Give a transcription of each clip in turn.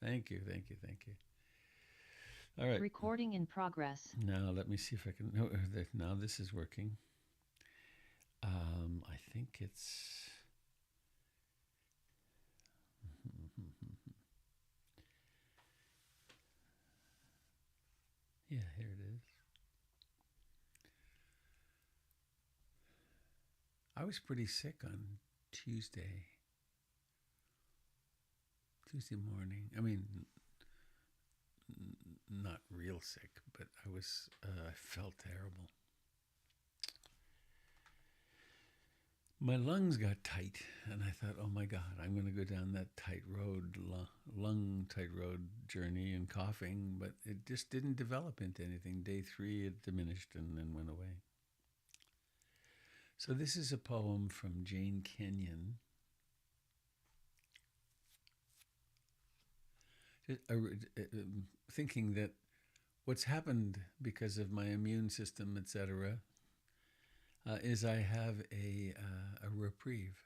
Thank you, thank you, thank you. All right. Recording in progress. Now let me see if I can. No, now this is working. I think it's. Yeah, here it is. I was pretty sick on Tuesday. Tuesday morning. I mean, not real sick, but I was. I felt terrible. My lungs got tight, and I thought, oh my God, I'm going to go down that tight road, lung tight road journey and coughing, but it just didn't develop into anything. Day three, it diminished and then went away. So, this is a poem from Jane Kenyon, thinking that what's happened because of my immune system, etc., is I have a reprieve.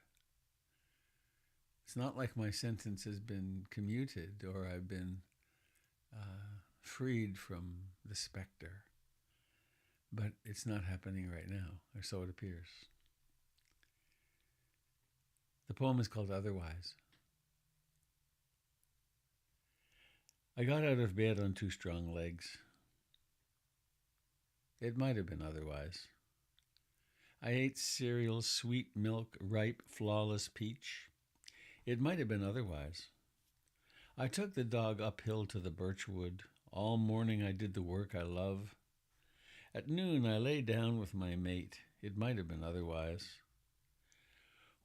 It's not like my sentence has been commuted or I've been freed from the specter, but it's not happening right now, or so it appears. The poem is called Otherwise. I got out of bed on two strong legs. It might have been otherwise. I ate cereal, sweet milk, ripe, flawless peach. It might have been otherwise. I took the dog uphill to the birchwood. All morning I did the work I love. At noon I lay down with my mate. It might have been otherwise.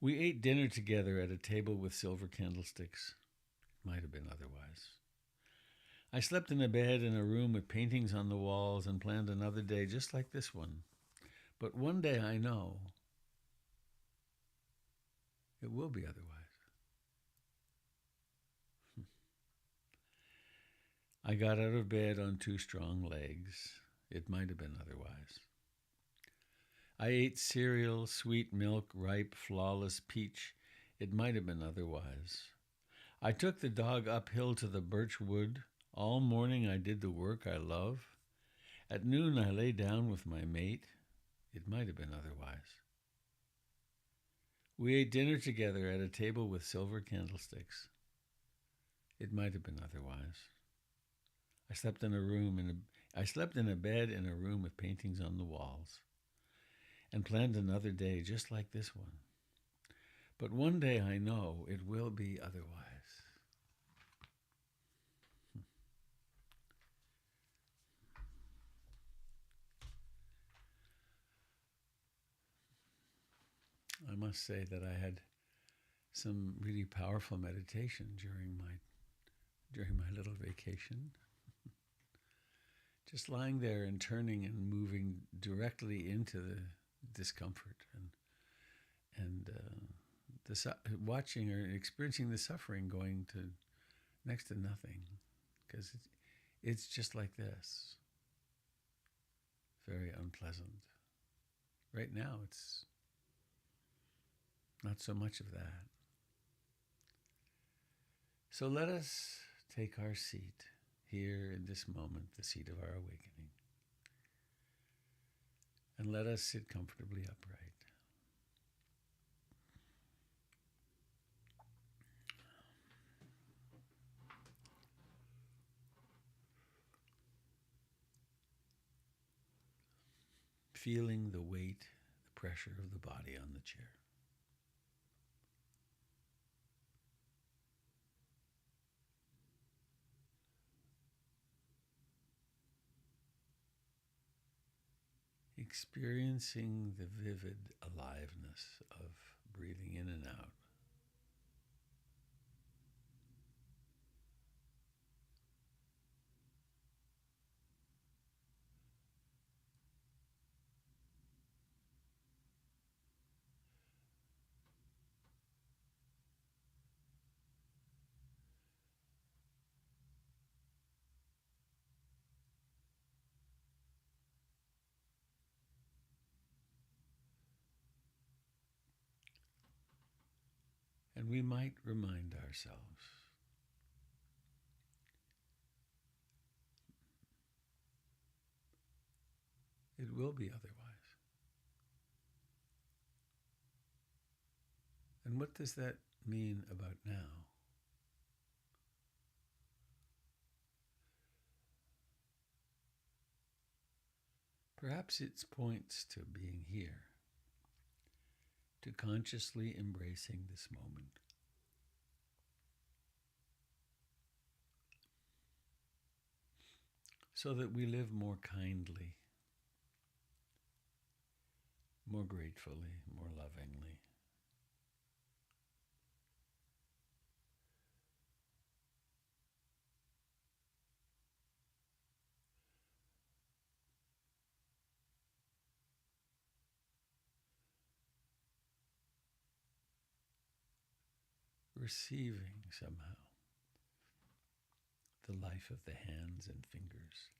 We ate dinner together at a table with silver candlesticks. It might have been otherwise. I slept in a bed in a room with paintings on the walls and planned another day just like this one. But one day I know it will be otherwise. I got out of bed on two strong legs. It might have been otherwise. I ate cereal, sweet milk, ripe, flawless peach. It might have been otherwise. I took the dog uphill to the birch wood. All morning I did the work I love. At noon I lay down with my mate. It might have been otherwise. We ate dinner together at a table with silver candlesticks. It might have been otherwise. I slept in a room in a I slept in a bed in a room with paintings on the walls and planned another day just like this one. But one day I know it will be otherwise. I must say that I had some really powerful meditation during my little vacation. Just lying there and turning and moving directly into the discomfort and watching or experiencing the suffering going to next to nothing because it's just like this, very unpleasant. Right now, it's not so much of that. So let us take our seat here in this moment, the seat of our awakening, and let us sit comfortably upright. Feeling the weight, the pressure of the body on the chair. Experiencing the vivid aliveness of breathing in and out. And we might remind ourselves it will be otherwise. And what does that mean about now? Perhaps it points to being here, to consciously embracing this moment. So that we live more kindly, more gratefully, more lovingly. Receiving somehow the life of the hands and fingers.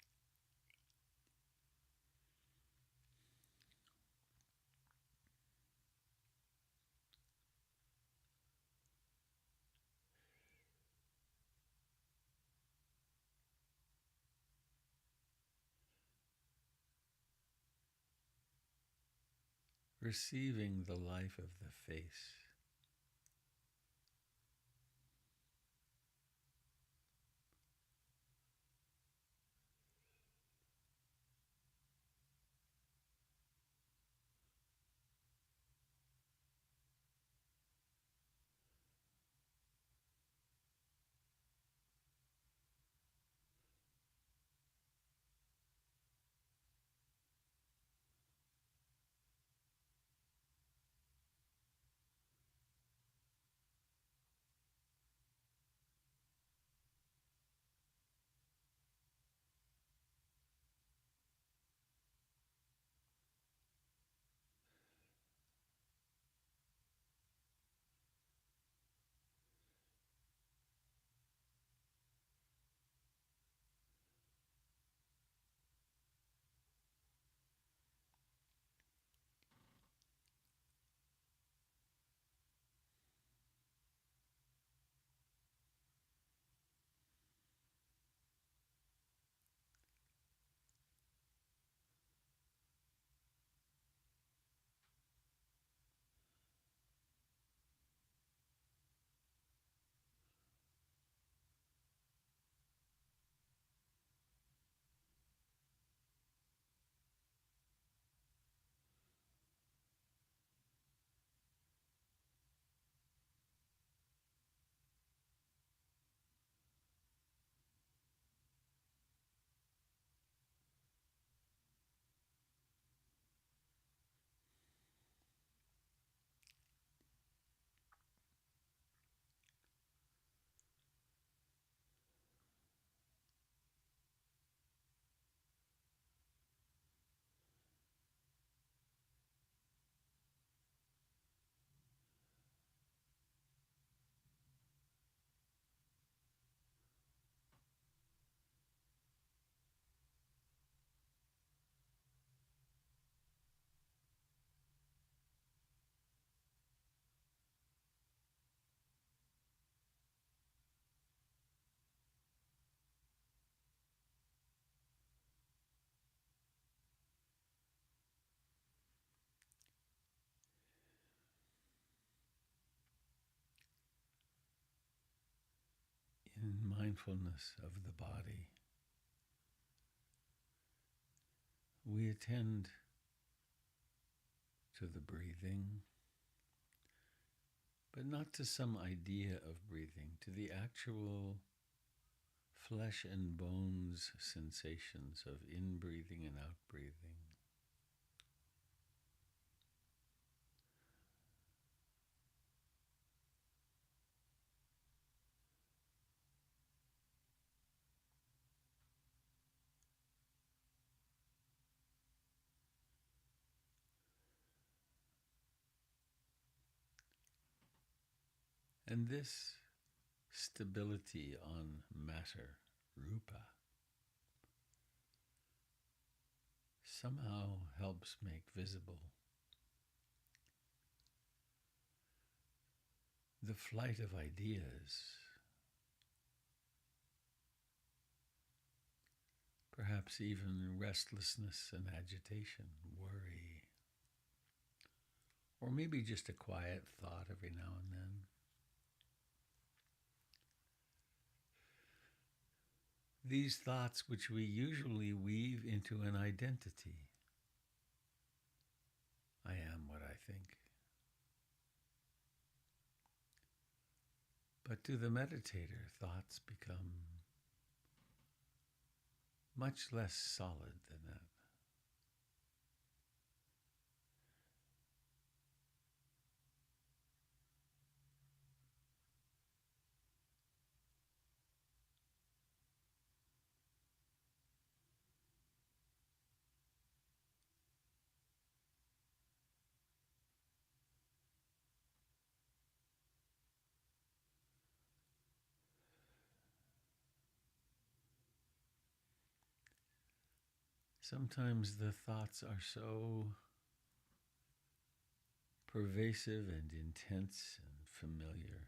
Receiving the life of the face. In mindfulness of the body, we attend to the breathing, but not to some idea of breathing, to the actual flesh and bones sensations of in-breathing and out-breathing. And this stability on matter, rupa, somehow helps make visible the flight of ideas, perhaps perhaps even restlessness and agitation, worry, or maybe just a quiet thought every now and then. These thoughts, which we usually weave into an identity. I am what I think. But to the meditator, thoughts become much less solid than that. Sometimes the thoughts are so pervasive and intense and familiar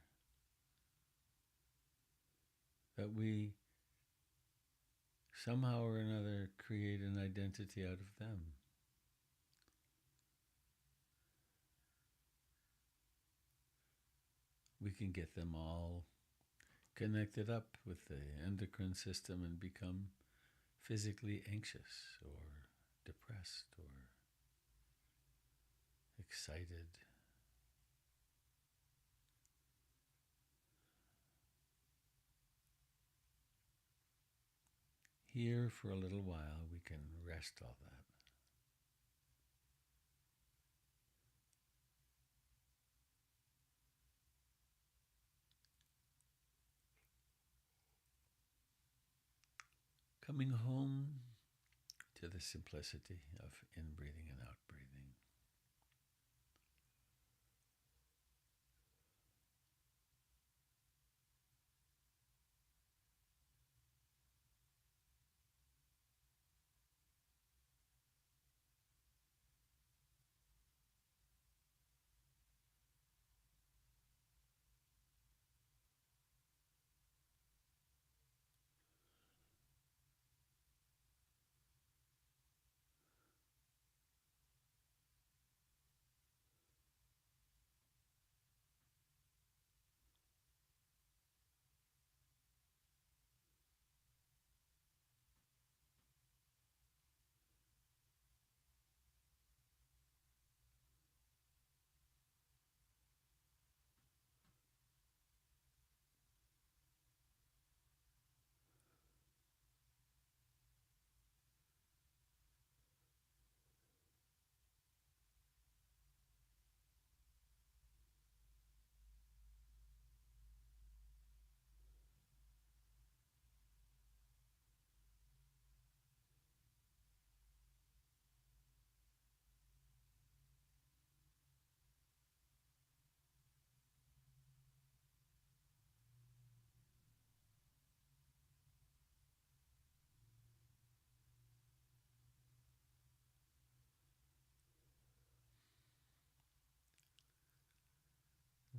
that we somehow or another create an identity out of them. We can get them all connected up with the endocrine system and become physically anxious or depressed or excited. Here, for a little while, we can rest all that. Coming home to the simplicity of in-breathing and out-breathing.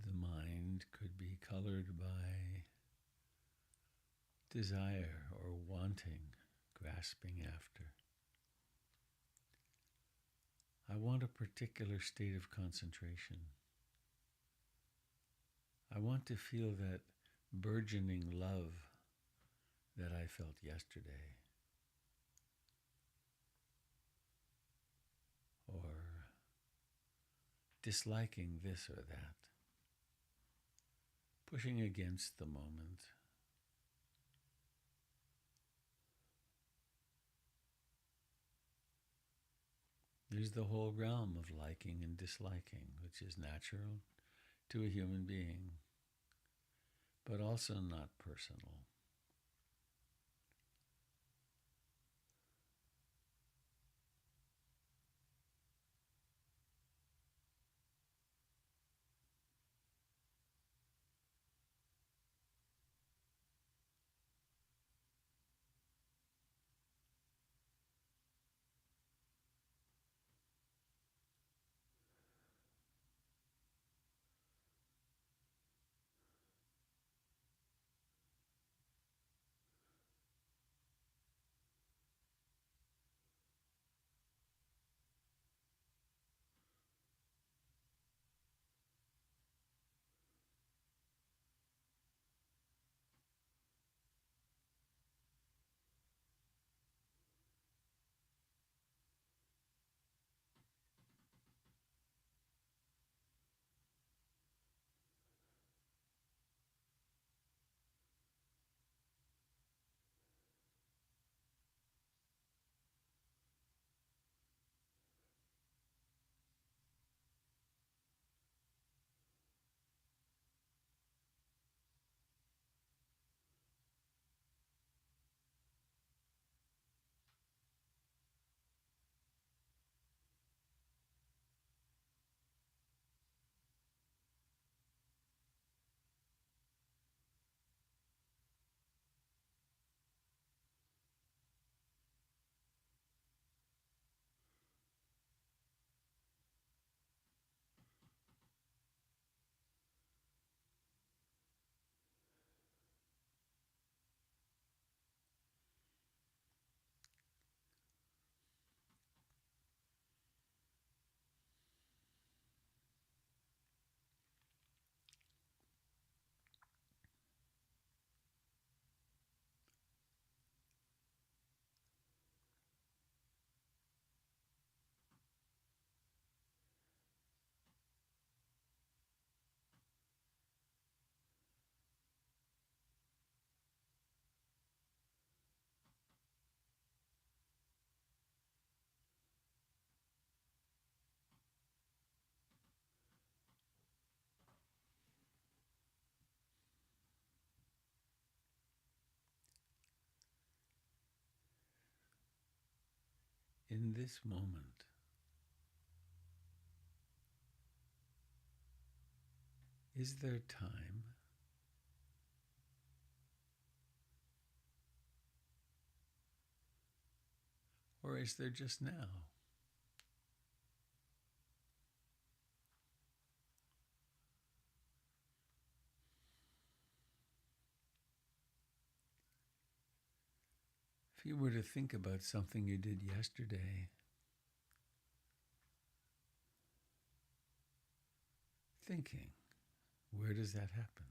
The mind could be colored by desire or wanting, grasping after. I want a particular state of concentration. I want to feel that burgeoning love that I felt yesterday, or disliking this or that, pushing against the moment. There's the whole realm of liking and disliking, which is natural to a human being, but also not personal. in this moment. Is there time? Or is there just now? If you were to think about something you did yesterday, thinking, where does that happen?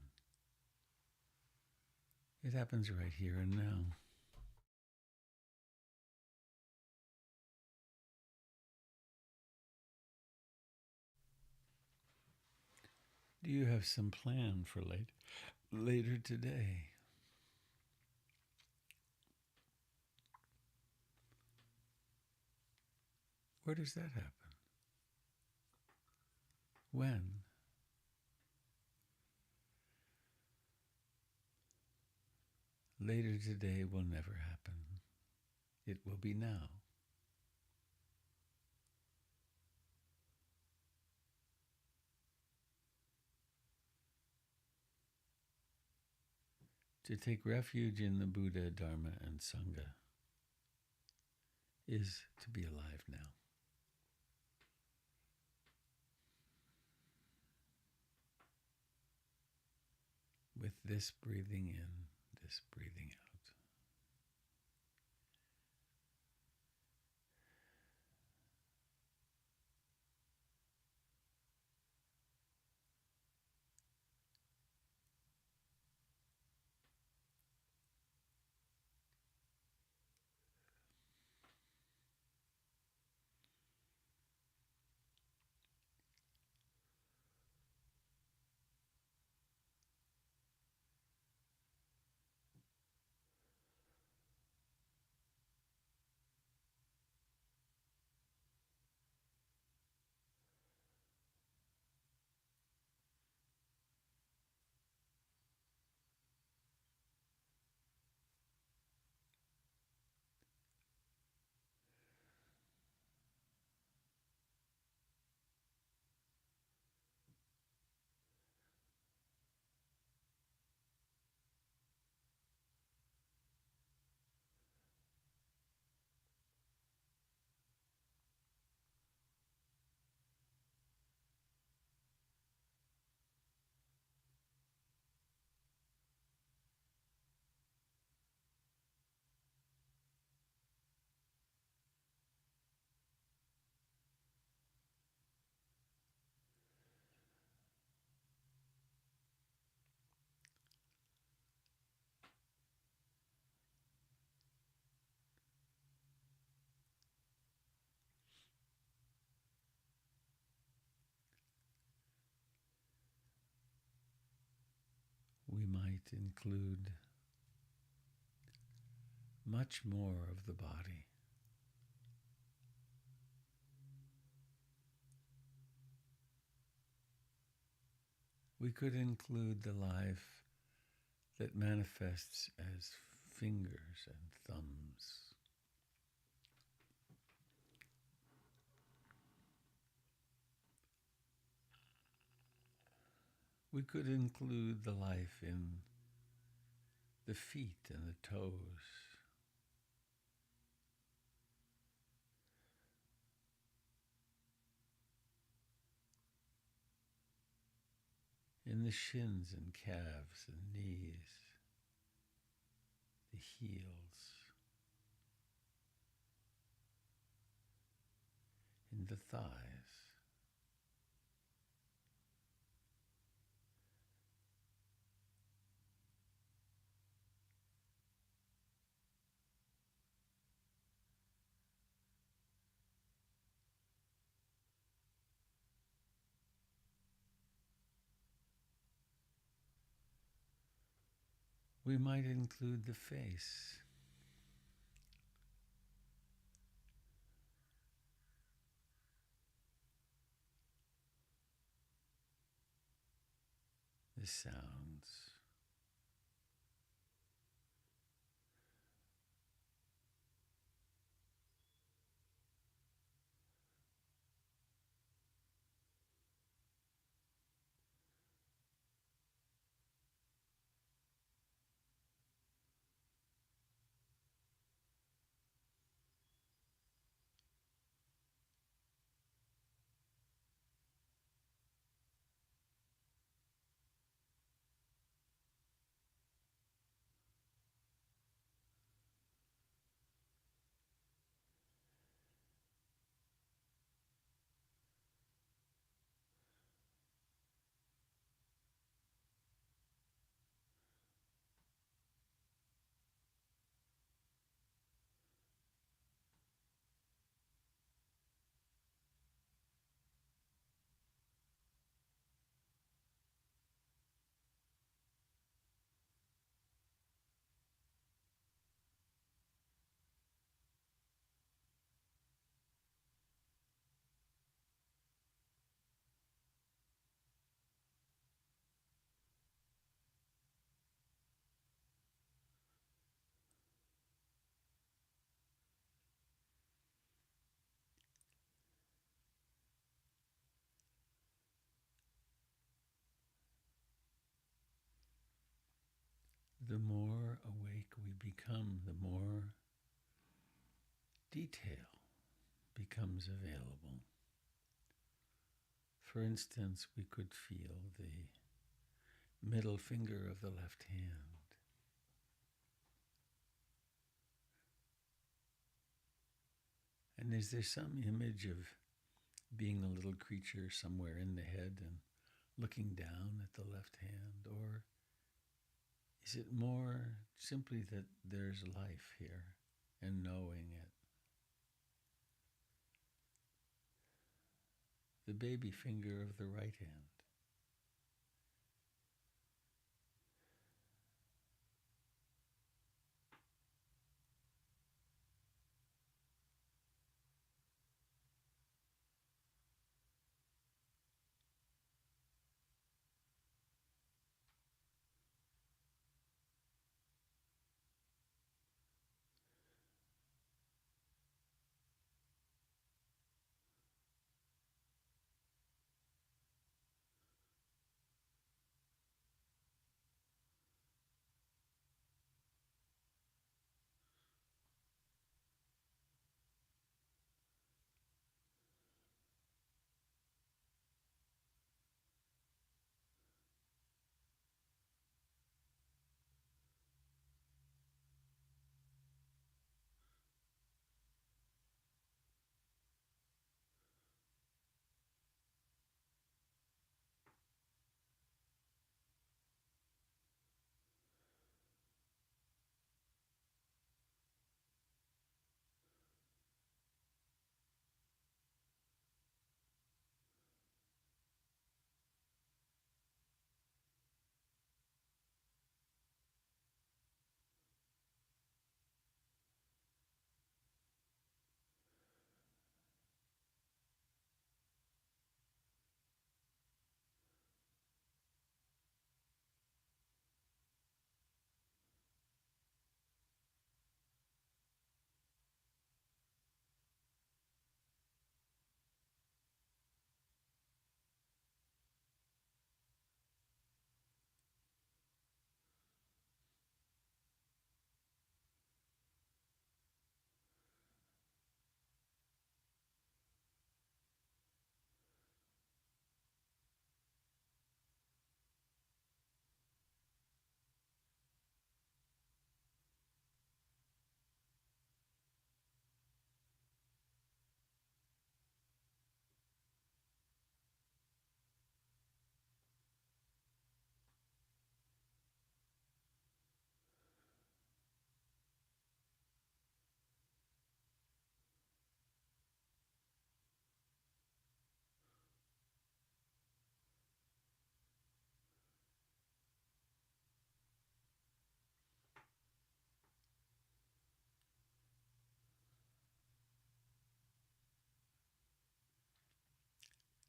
It happens right here and now. Do you have some plan for later today? Where does that happen? When? Later today will never happen. It will be now. To take refuge in the Buddha, Dharma, and Sangha is to be alive now. With this breathing in, this breathing out. We might include much more of the body. We could include the life that manifests as fingers and thumbs. We could include the life in the feet and the toes. In the shins and calves and knees, the heels, in the thighs. We might include the face, the sounds, The more awake we become, the more detail becomes available. For instance, we could feel the middle finger of the left hand. And is there some image of being a little creature somewhere in the head and looking down at the left hand? Or is it more simply that there's life here and knowing it? The baby finger of the right hand.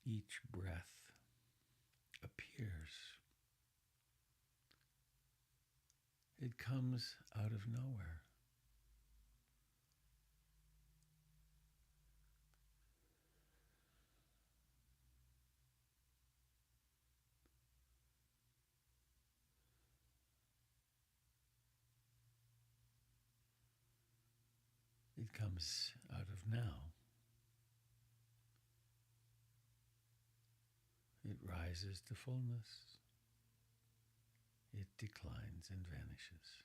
Each breath appears. It comes out of nowhere. It comes out of now. It rises to fullness. It declines and vanishes.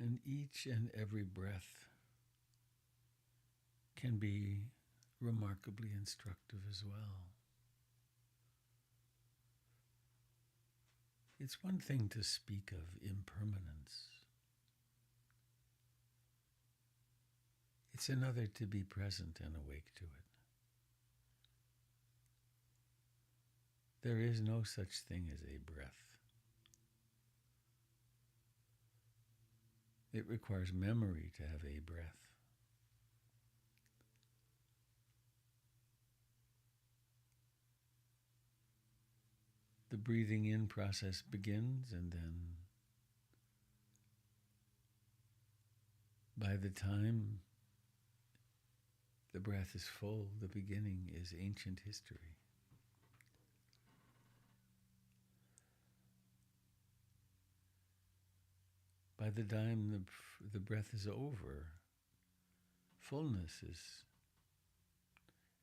And each and every breath can be remarkably instructive as well. It's one thing to speak of impermanence. It's another to be present and awake to it. There is no such thing as a breath. It requires memory to have a breath. The breathing in process begins, and then by the time the breath is full, the beginning is ancient history. By the time the breath is over, fullness is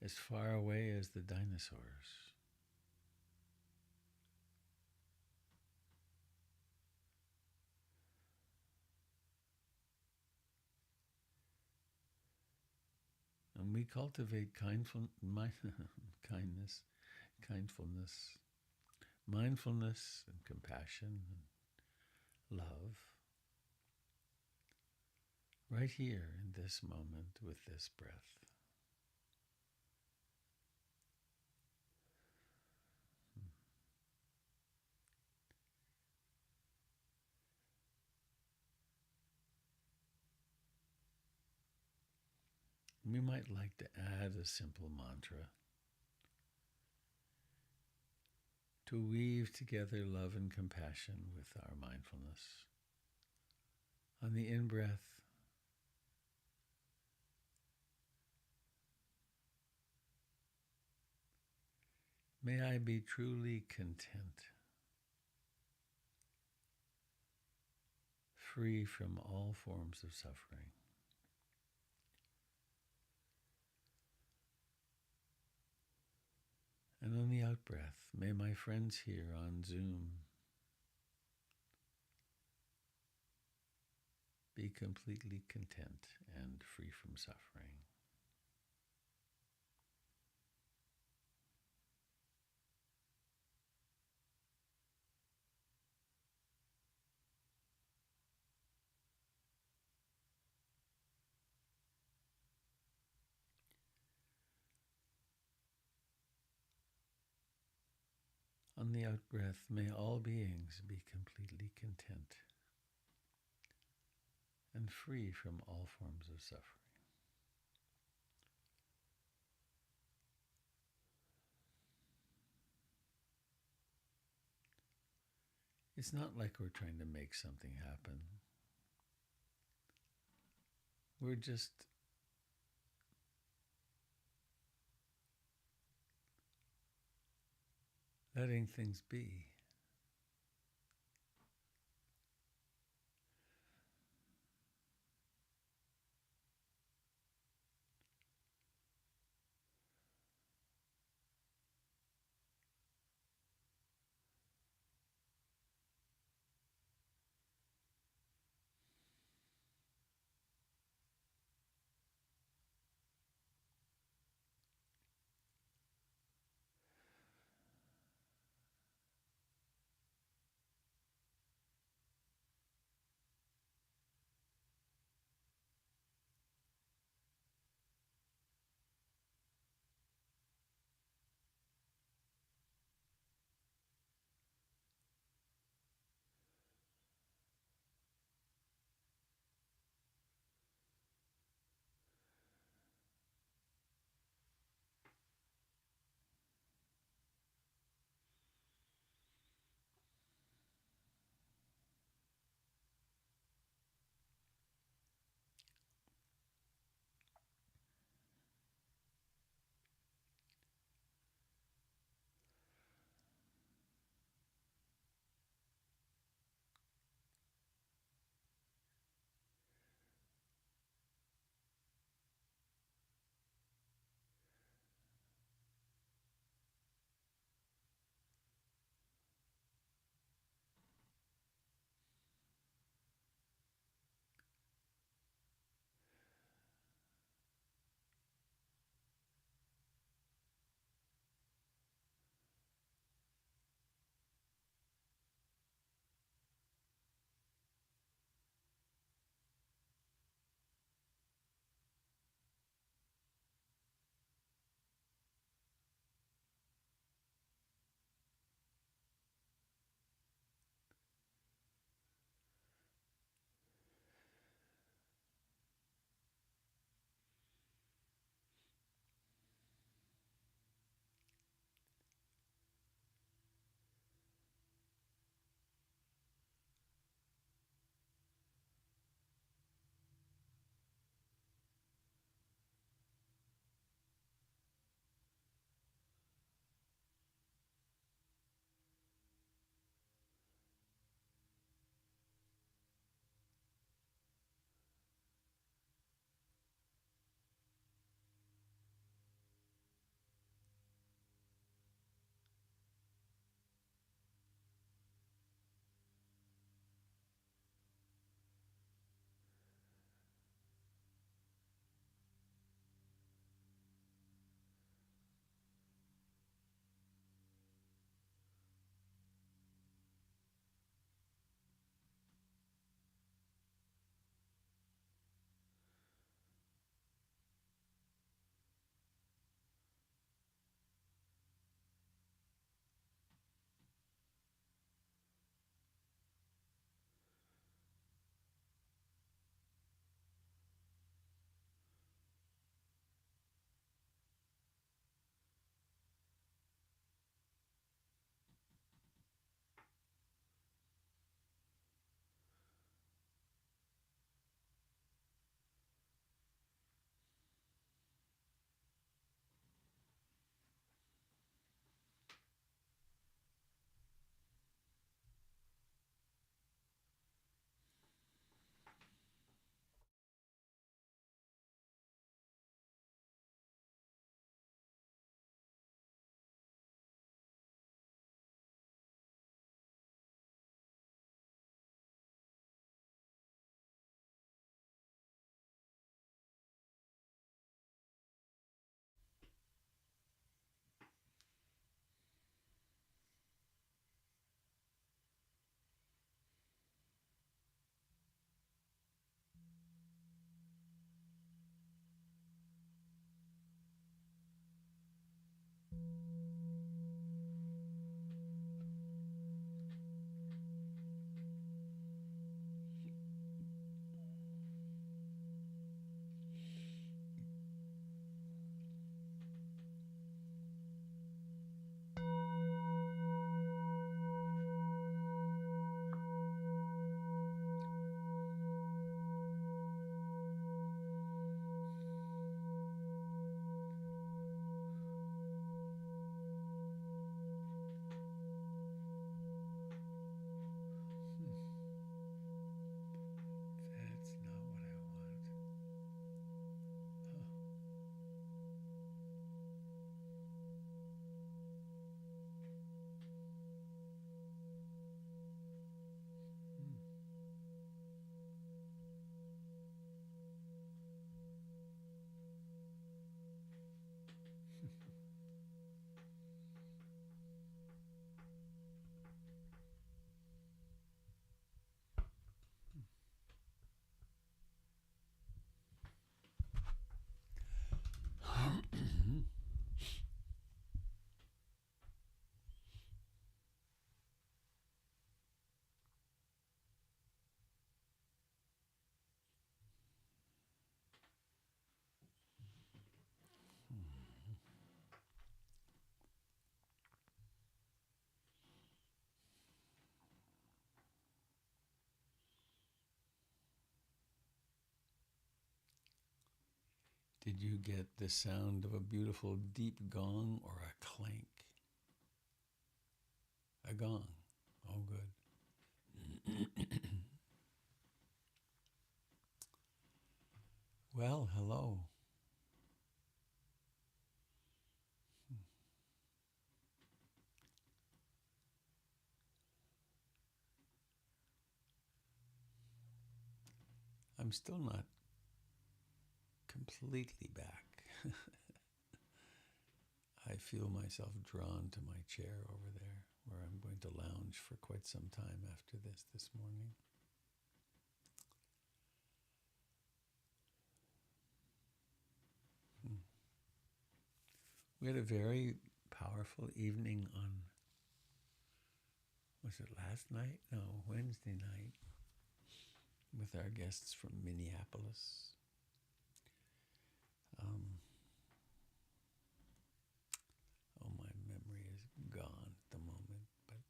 as far away as the dinosaurs. And we cultivate kindness, kindfulness, mindfulness, and compassion, and love, right here in this moment with this breath. We might like to add a simple mantra to weave together love and compassion with our mindfulness. On the in-breath, may I be truly content, free from all forms of suffering. And on the out-breath, may my friends here on Zoom be completely content and free from suffering. On the out-breath, may all beings be completely content and free from all forms of suffering. It's not like we're trying to make something happen. We're just letting things be. Did you get the sound of a beautiful deep gong or a clank? A gong. Oh, good. Well, hello. I'm still not completely back. I feel myself drawn to my chair over there, where I'm going to lounge for quite some time after this morning. We had a very powerful evening on, was it last night? No, Wednesday night, with our guests from Minneapolis. Oh, my memory is gone at the moment, but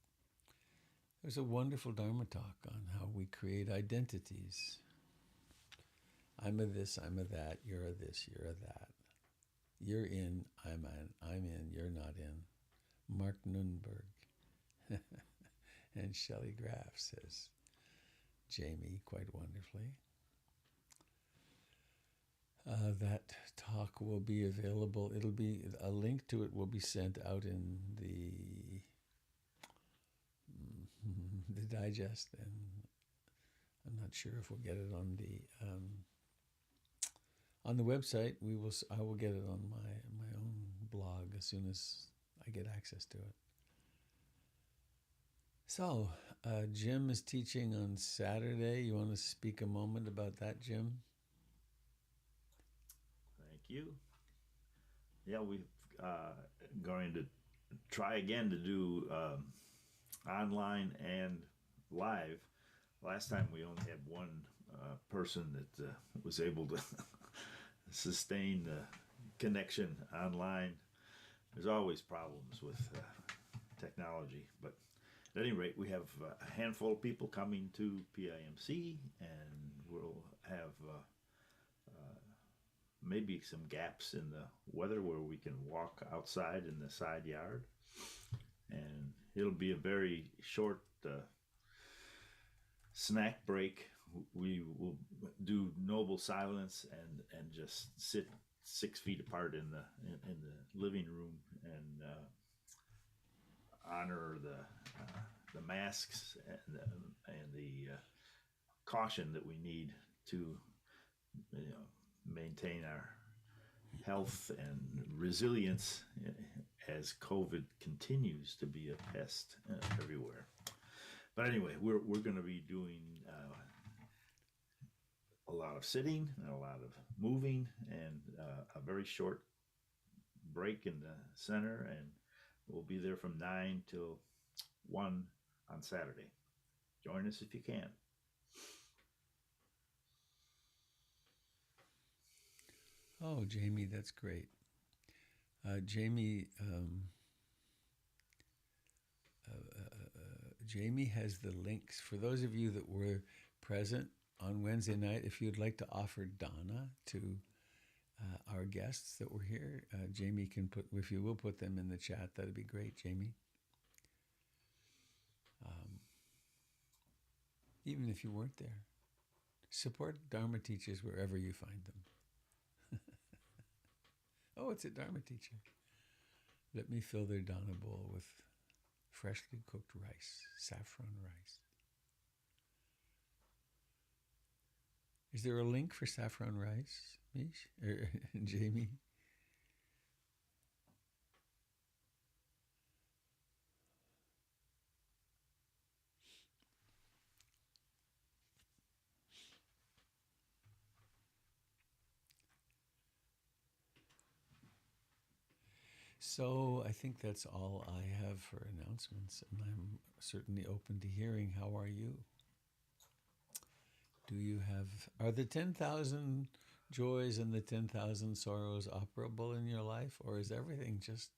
there's a wonderful Dharma talk on how we create identities. I'm a this, I'm a that, you're a this, you're a that. You're in, I'm in, you're not in. Mark Nunberg. And Shelley Graff, says Jamie quite wonderfully. That talk will be available. It'll be, a link to it will be sent out in the digest, and I'm not sure if we'll get it on the website. I will get it on my own blog as soon as I get access to it. So, Jim is teaching on Saturday. You want to speak a moment about that, Jim? Thank you. Yeah, we're going to try again to do online and live. Last time we only had one person that was able to sustain the connection online. There's always problems with technology, but at any rate, we have a handful of people coming to PIMC, and we'll have maybe some gaps in the weather where we can walk outside in the side yard. And it'll be a very short snack break. We will do noble silence and just sit 6 feet apart in the living room and honor the masks and the caution that we need to maintain our health and resilience as COVID continues to be a pest everywhere. But anyway, we're going to be doing a lot of sitting and a lot of moving and a very short break in the center, and we'll be there from 9 till 1 on Saturday. Join us if you can. Oh, Jamie, that's great. Jamie has the links. For those of you that were present on Wednesday night, if you'd like to offer Dana to our guests that were here, Jamie can put, if you will put them in the chat, that'd be great, Jamie. Even if you weren't there, support Dharma teachers wherever you find them. Oh, it's a Dharma teacher. Let me fill their Dana bowl with freshly cooked rice, saffron rice. Is there a link for saffron rice, Mish? Or Jamie? So I think that's all I have for announcements, and I'm certainly open to hearing. How are you? Are the 10,000 joys and the 10,000 sorrows operable in your life, or is everything just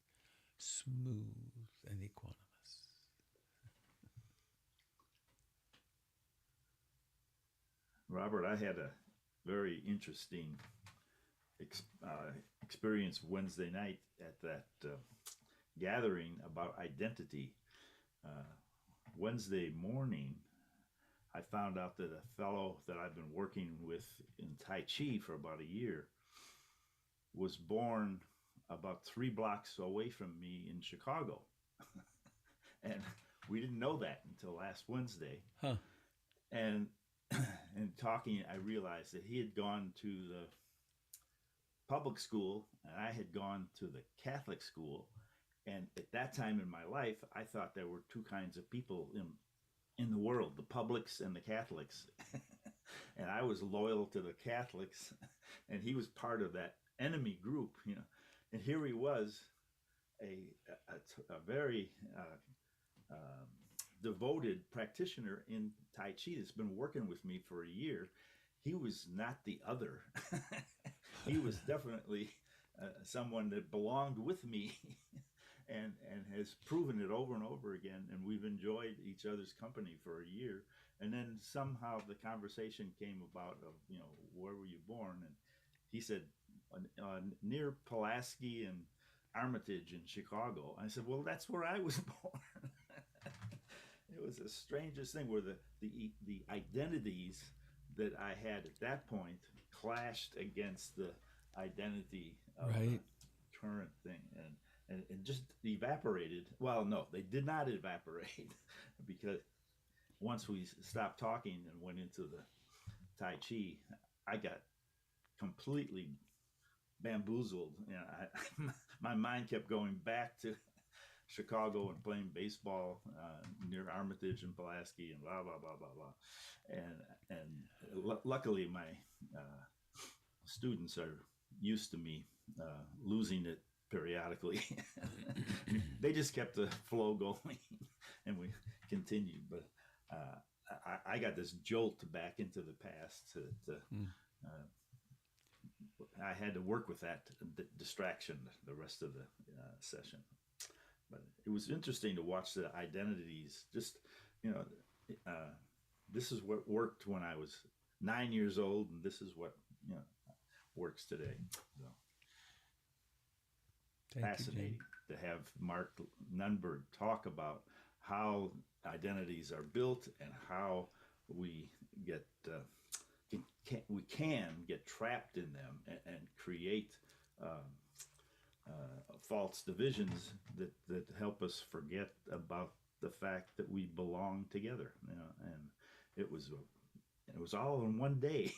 smooth and equanimous? Robert, I had a very interesting experienced Wednesday night at that gathering about identity. Uh, Wednesday morning, I found out that a fellow that I've been working with in Tai Chi for about a year was born about 3 blocks away from me in Chicago. And we didn't know that until last Wednesday. Huh. And and talking, I realized that he had gone to the public school and I had gone to the Catholic school. And at that time in my life, I thought there were two kinds of people in the world, the publics and the Catholics. And I was loyal to the Catholics, and he was part of that enemy group, you know. And here he was, a very devoted practitioner in Tai Chi that's been working with me for a year. He was not the other. He was definitely someone that belonged with me and has proven it over and over again. And we've enjoyed each other's company for a year. And then somehow the conversation came about of, you know, where were you born? And he said, near Pulaski and Armitage in Chicago. I said, well, that's where I was born. It was the strangest thing where the identities that I had at that point clashed against the identity of Right. the current thing, and just evaporated. Well, no, they did not evaporate because once we stopped talking and went into the Tai Chi, I got completely bamboozled. You know, my mind kept going back to Chicago and playing baseball near Armitage and Pulaski and blah blah blah blah blah, and luckily my students are used to me losing it periodically. They just kept the flow going, and we continued. But I got this jolt back into the past. I had to work with that distraction the rest of the session. But it was interesting to watch the identities. Just, you know, this is what worked when I was 9 years old, and this is what, you know, works today. So fascinating to have Mark Nunberg talk about how identities are built and how we get we can get trapped in them and create false divisions that help us forget about the fact that we belong together, you know. And it was all in one day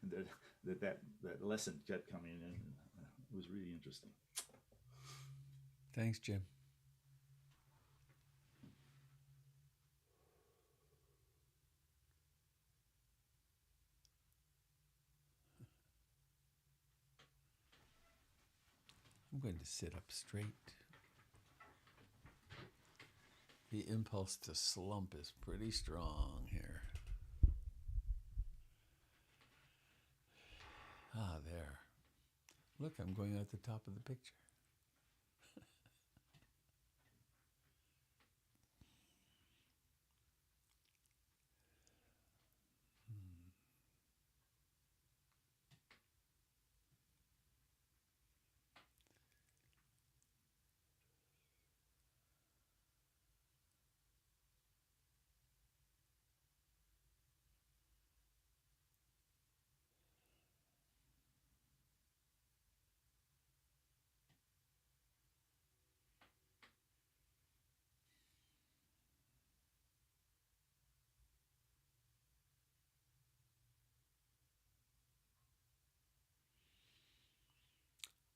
that lesson kept coming in. It was really interesting. Thanks, Jim. I'm going to sit up straight. The impulse to slump is pretty strong here. Ah, there. Look, I'm going out the top of the picture.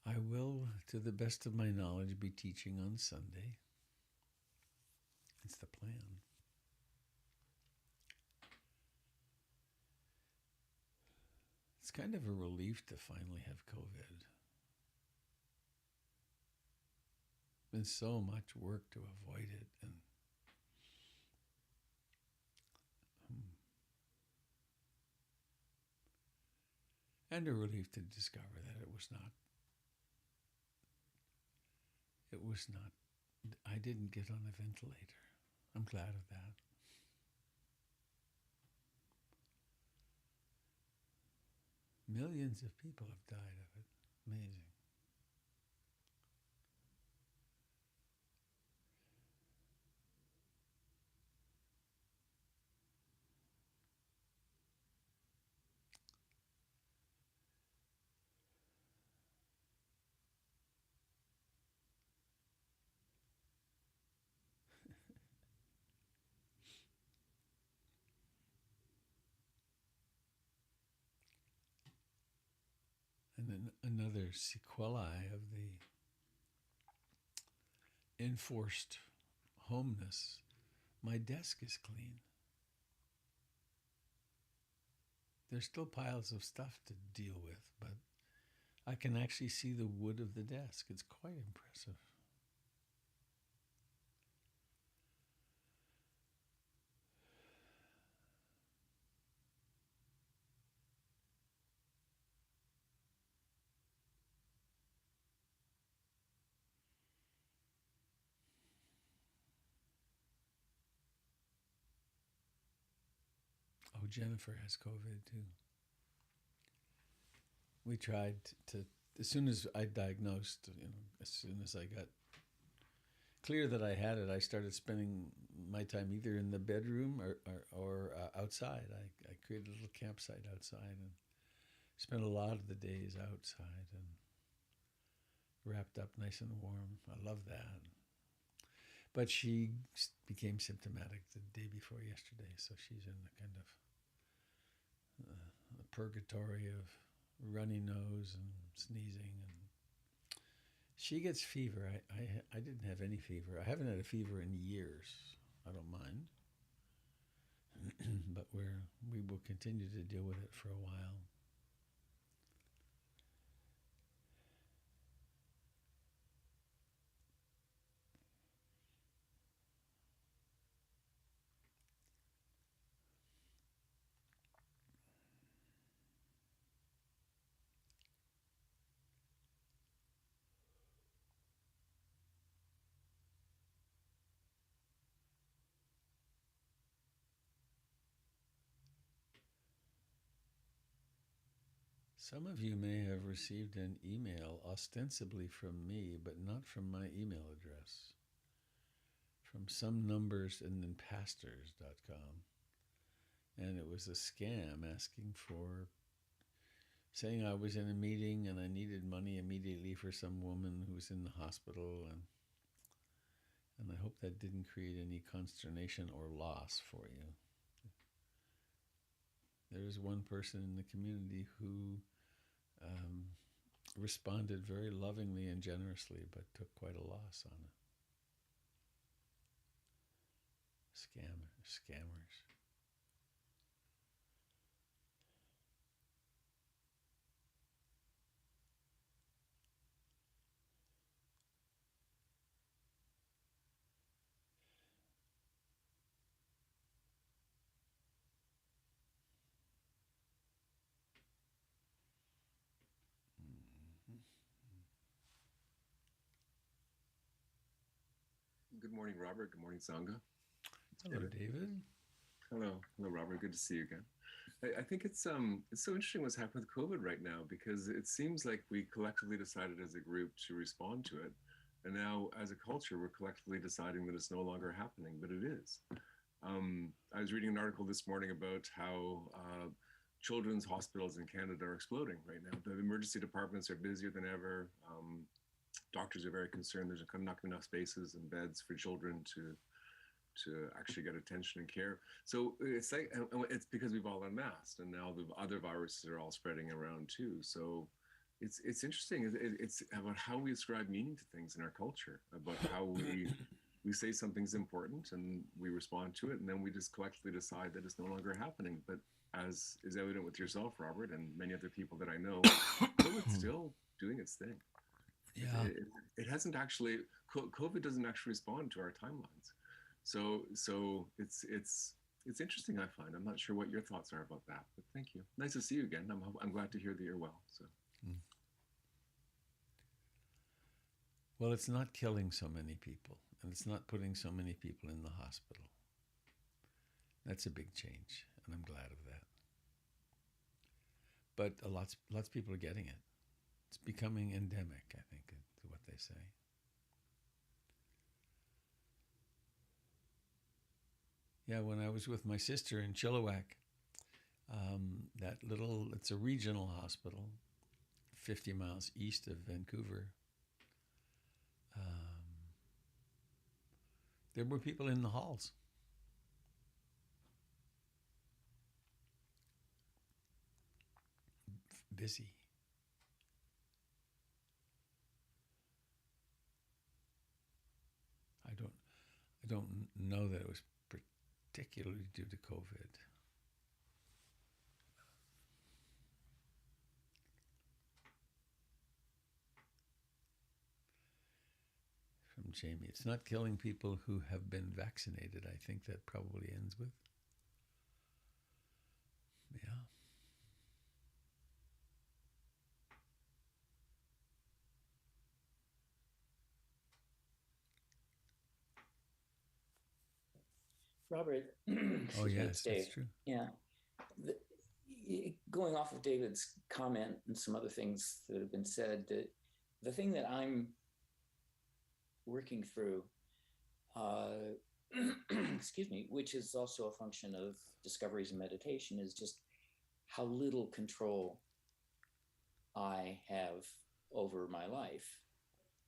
I will, to the best of my knowledge, be teaching on Sunday. It's the plan. It's kind of a relief to finally have COVID. Been so much work to avoid it, and a relief to discover that it was not. I didn't get on a ventilator. I'm glad of that. Millions of people have died of it. Amazing. And then another sequelae of the enforced homeness. My desk is clean. There's still piles of stuff to deal with, but I can actually see the wood of the desk. It's quite impressive. Oh, Jennifer has COVID too. We tried to, as soon as I diagnosed, as soon as I got clear that I had it, I started spending my time either in the bedroom or outside. I created a little campsite outside and spent a lot of the days outside and wrapped up nice and warm. I love that. But she became symptomatic the day before yesterday, so she's in the kind of purgatory of runny nose and sneezing, and she gets fever. I didn't have any fever. I haven't had a fever in years. I don't mind, but we will continue to deal with it for a while. Some of you may have received an email ostensibly from me, but not from my email address, from some numbers and then pastors.com. And it was a scam asking for, saying I was in a meeting and I needed money immediately for some woman who was in the hospital. And I hope that didn't create any consternation or loss for you. There was one person in the community who responded very lovingly and generously, but took quite a loss on it. Scammers. Good morning, Robert. Good morning, Sangha. Hello, David. Hello, Robert. Good to see you again. I think it's so interesting what's happening with COVID right now, because it seems like we collectively decided as a group to respond to it, and now as a culture we're collectively deciding that it's no longer happening, but it is. I was reading an article this morning about how children's hospitals in Canada are exploding right now. The emergency departments are busier than ever. Doctors are very concerned there's not enough spaces and beds for children to actually get attention and care. So it's like, it's because we've all unmasked, and now the other viruses are all spreading around too. So it's interesting. It's about how we ascribe meaning to things in our culture, about how we say something's important and we respond to it, and then we just collectively decide that it's no longer happening. But as is evident with yourself, Robert, and many other people that I know, COVID's still doing its thing. Yeah. It hasn't actually, COVID doesn't actually respond to our timelines. So it's interesting, I find. I'm not sure what your thoughts are about that, but thank you. Nice to see you again. I'm glad to hear that you're well. So. Well, it's not killing so many people, and it's not putting so many people in the hospital. That's a big change, and I'm glad of that. but lots of people are getting it. It's becoming endemic, I think, is what they say. Yeah, when I was with my sister in Chilliwack, it's a regional hospital, 50 miles east of Vancouver. There were people in the halls. Busy. I don't know that it was particularly due to COVID. From Jamie, it's not killing people who have been vaccinated. I think that probably ends with. Yeah. Robert, Oh excuse me, it's yes, that's Dave. true. Yeah. The, Going off of David's comment and some other things that have been said, the thing that I'm working through, excuse me, which is also a function of discoveries and meditation, is just how little control I have over my life.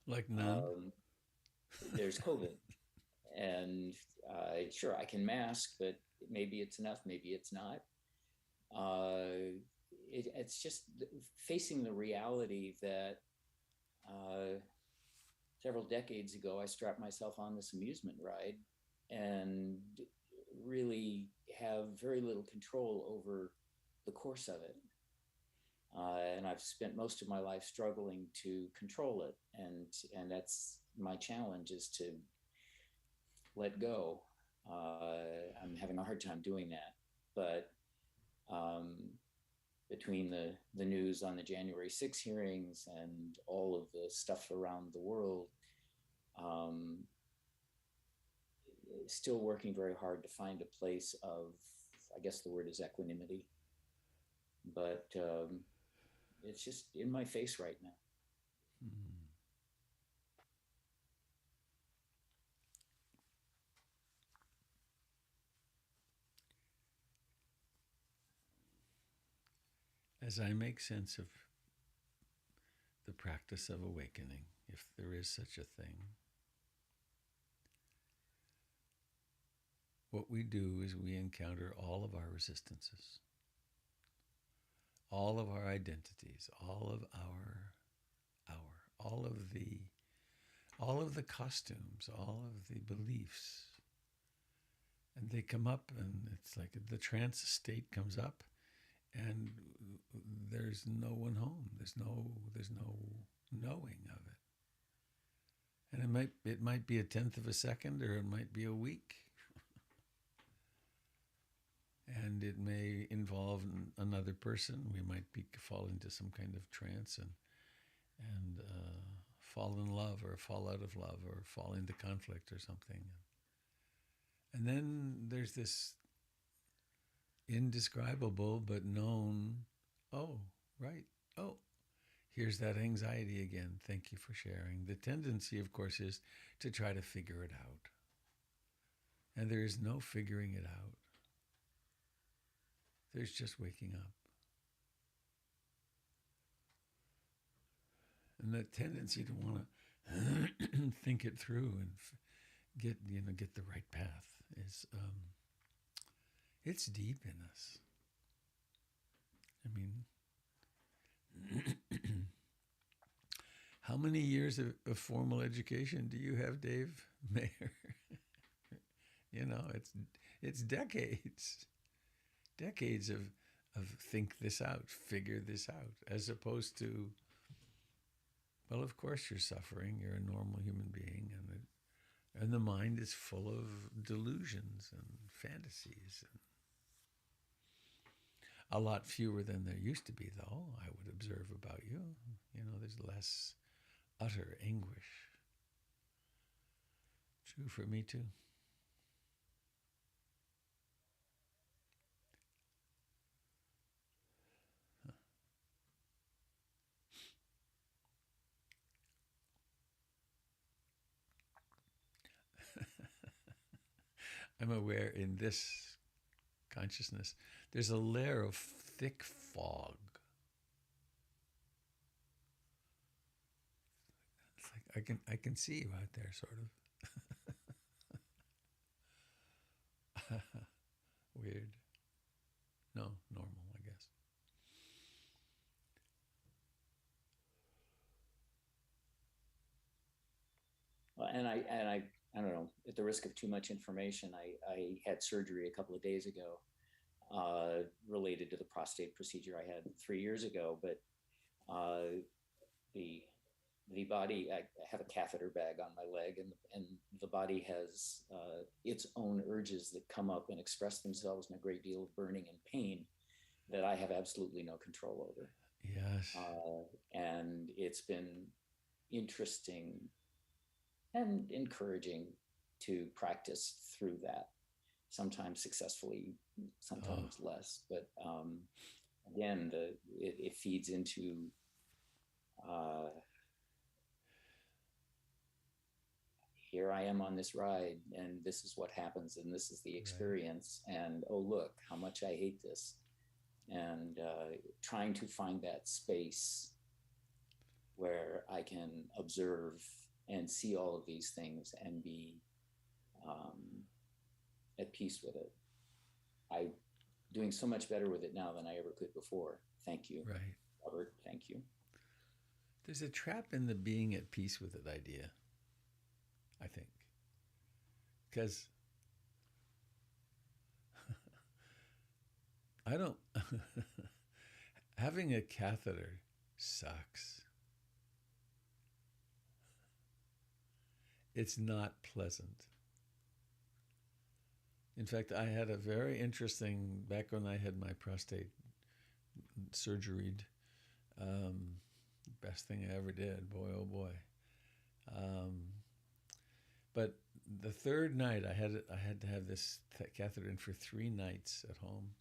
Like none. There's COVID, and sure, I can mask, but maybe it's enough, maybe it's not. It's just facing the reality that several decades ago, I strapped myself on this amusement ride and really have very little control over the course of it. And I've spent most of my life struggling to control it. And that's my challenge, is to let go. I'm having a hard time doing that. But between the news on the January 6 hearings and all of the stuff around the world, still working very hard to find a place of, I guess the word is equanimity. But it's just in my face right now. As I make sense of the practice of awakening, if there is such a thing, what we do is we encounter all of our resistances, all of our identities, all of all of the costumes, all of the beliefs. And they come up, and it's like the trance state comes up, and there's no one home. There's no knowing of it. And it might be a tenth of a second, or it might be a week. And it may involve another person. We might fall into some kind of trance and fall in love, or fall out of love, or fall into conflict or something. And then there's this indescribable but known, oh, right, oh, here's that anxiety again. Thank you for sharing. The tendency, of course, is to try to figure it out. And there is no figuring it out. There's just waking up. And that tendency to want to think it through and get the right path is it's deep in us. I mean, how many years of formal education do you have, Dave Mayer? It's decades of think this out, figure this out, as opposed to, well, of course you're suffering. You're a normal human being, and the mind is full of delusions and fantasies. And a lot fewer than there used to be, though, I would observe about you. There's less utter anguish. True for me, too. I'm aware in this consciousness, there's a layer of thick fog. It's like I can see you out there, sort of. Weird. No, normal, I guess. I don't know. At the risk of too much information, I had surgery a couple of days ago, related to the prostate procedure I had 3 years ago. But uh, the the body, I have a catheter bag on my leg, and the body has its own urges that come up and express themselves in a great deal of burning and pain that I have absolutely no control over. Yes. And it's been interesting and encouraging to practice through that, sometimes successfully, sometimes less. But again, it feeds into here I am on this ride, and this is what happens, and this is the experience. Right. And oh, look, how much I hate this. And trying to find that space where I can observe and see all of these things and be at peace with it. I'm doing so much better with it now than I ever could before. Thank you. Right. Robert, thank you. There's a trap in the being at peace with it idea, I think. Because I don't... having a catheter sucks. It's not pleasant. In fact, I had a very interesting, back when I had my prostate surgeried, best thing I ever did, boy, oh boy. But the third night, I had to have this catheter in for 3 nights at home.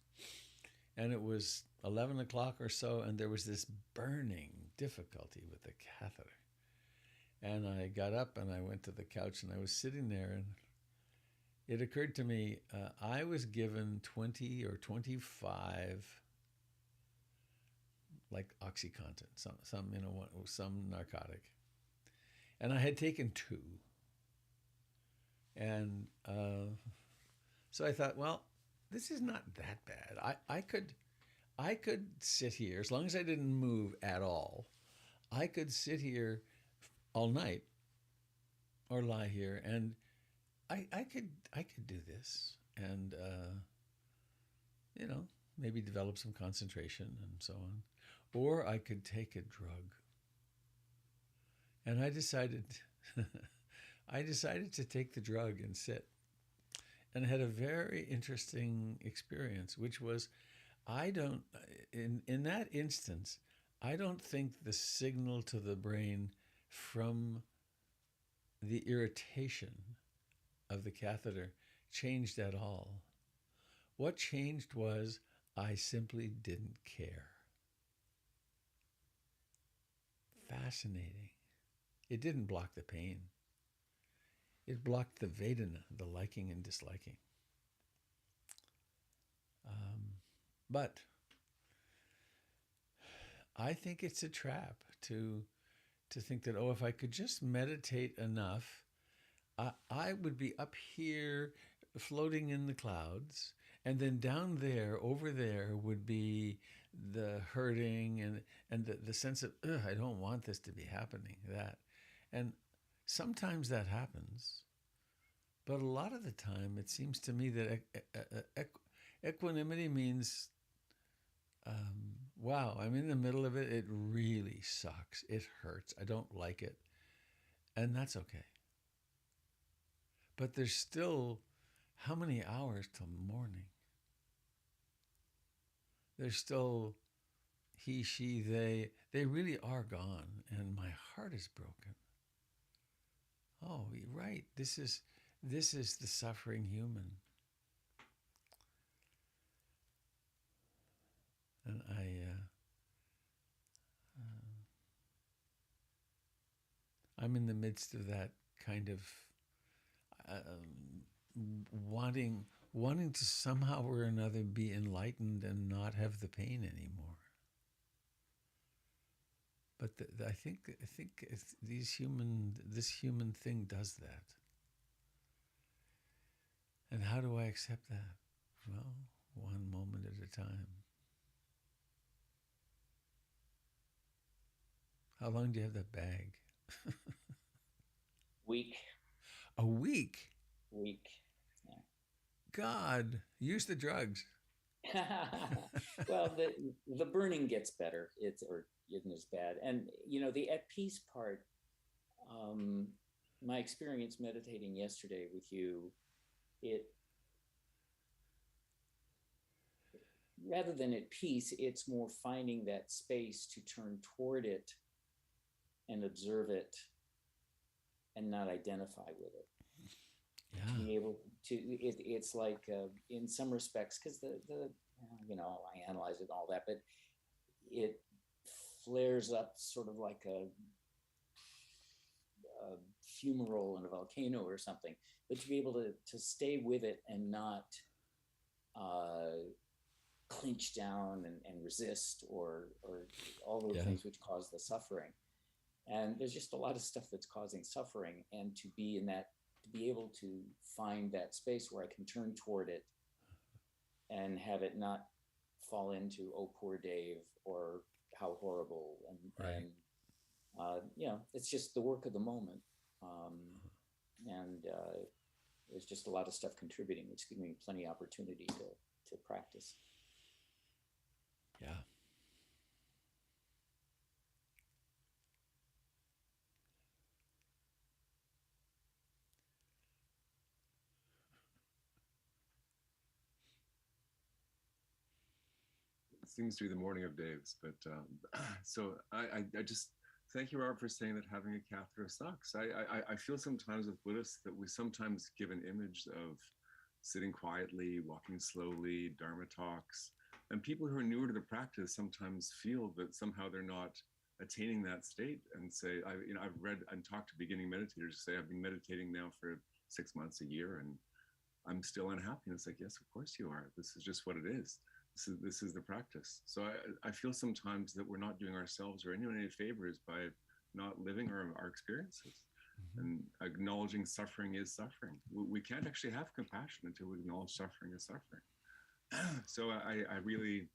And it was 11 o'clock or so, and there was this burning difficulty with the catheter. And I got up and I went to the couch and I was sitting there, and it occurred to me, I was given 20 or 25 like OxyContin, some narcotic. And I had taken 2. And so I thought, well, this is not that bad. I could sit here, as long as I didn't move at all, I could sit here all night or lie here, and I could do this, and maybe develop some concentration and so on. Or I could take a drug. And I decided to take the drug and sit. And I had a very interesting experience, which was, in that instance, I don't think the signal to the brain from the irritation of the catheter changed at all. What changed was I simply didn't care. Fascinating. It didn't block the pain. It blocked the Vedana, the liking and disliking. But I think it's a trap to think that, if I could just meditate enough, I would be up here floating in the clouds, and then down there, over there, would be the hurting and the sense of, I don't want this to be happening, that. And sometimes that happens, but a lot of the time it seems to me that equanimity means, wow, I'm in the middle of it, it really sucks, it hurts, I don't like it, and that's okay. But there's still how many hours till morning? There's still he, she, they really are gone, and my heart is broken. Oh, you're right. This is the suffering human. And I'm in the midst of that kind of wanting wanting to somehow or another be enlightened and not have the pain anymore. But I think this human thing does that. And how do I accept that? Well, one moment at a time. How long do you have that bag? Week, A week. week. God, use the drugs. Well, the burning gets better. It's or isn't as bad. And the at peace part. Um, my experience meditating yesterday with you, it rather than at peace, it's more finding that space to turn toward it and observe it and not identify with it. Yeah. To be able to, it's like in some respects, because I analyze it and all that, but it flares up sort of like a fumarole in a volcano or something. But to be able to stay with it and not clinch down and resist or all those Yeah. things which cause the suffering. And there's just a lot of stuff that's causing suffering, and to be in that, to be able to find that space where I can turn toward it and have it not fall into, oh, poor Dave, or how horrible. Right. It's just the work of the moment. And there's just a lot of stuff contributing, which gives me plenty of opportunity to practice. Yeah. It seems to be the morning of Dave's, but so I just thank you, Robert, for saying that having a catheter sucks. I feel sometimes with Buddhists that we sometimes give an image of sitting quietly, walking slowly, Dharma talks, and people who are newer to the practice sometimes feel that somehow they're not attaining that state, and say, I've read and talked to beginning meditators say, I've been meditating now for 6 months, a year, and I'm still unhappy. And it's like, yes, of course you are. This is just what it is. This is the practice. So I feel sometimes that we're not doing ourselves or anyone any favors by not living our experiences. Mm-hmm. And acknowledging suffering is suffering. We can't actually have compassion until we acknowledge suffering is suffering. So I really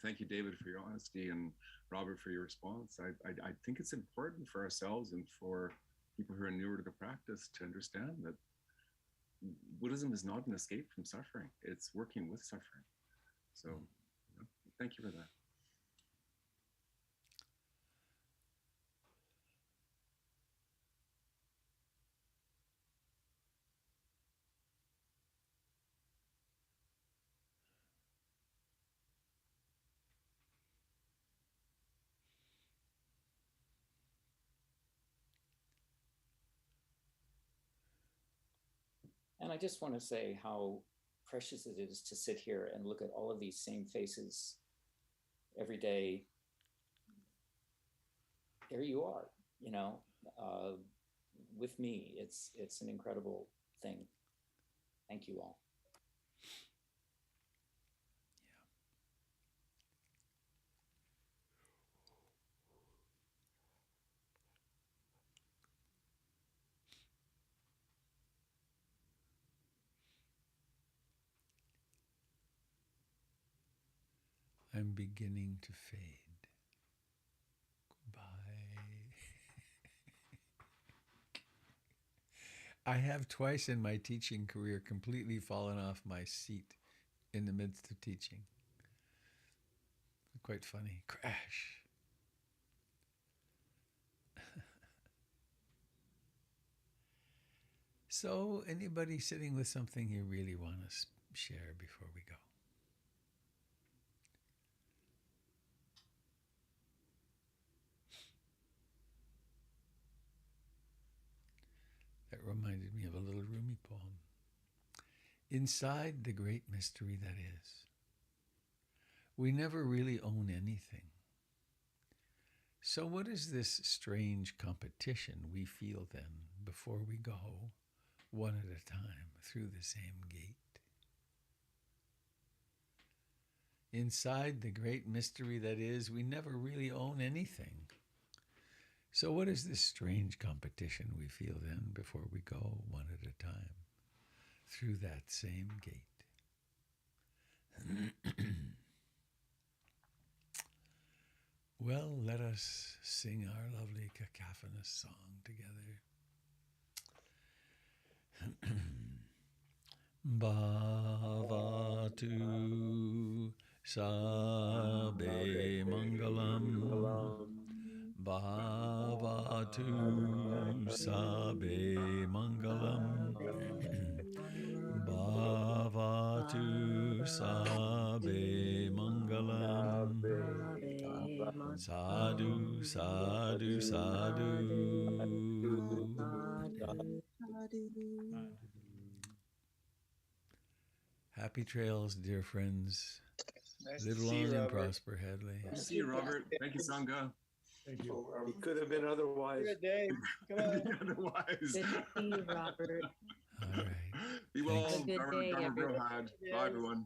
thank you, David, for your honesty, and Robert for your response. I think it's important for ourselves and for people who are newer to the practice to understand that Buddhism is not an escape from suffering. It's working with suffering. So thank you for that. And I just want to say how precious it is to sit here and look at all of these same faces every day. There you are, with me. It's an incredible thing. Thank you all. I'm beginning to fade. Goodbye. I have twice in my teaching career completely fallen off my seat in the midst of teaching. Quite funny. Crash. So, anybody sitting with something you really want to share before we go? That reminded me of a little Rumi poem. Inside the great mystery that is, we never really own anything. So, what is this strange competition we feel then before we go, one at a time through the same gate. Inside the great mystery that is, we never really own anything. So, what is this strange competition we feel then before we go one at a time through that same gate? Well, let us sing our lovely cacophonous song together. Bhavatu Sabe Mangalam. Bhavatu Sabe Mangalam. Bhavatu Sabe Mangalam. Sadhu, sadhu, sadhu. Happy trails, dear friends. Nice Live to see long you, and Robert. prosper, Hadley. See you, Robert. Thank you, Sangha. Thank you. It could have been otherwise. Good day. Come on. Otherwise. Good to see you, Robert. All right. Be well, Thanks. Have a good day, Robert everyone. Brohad. Bye, everyone.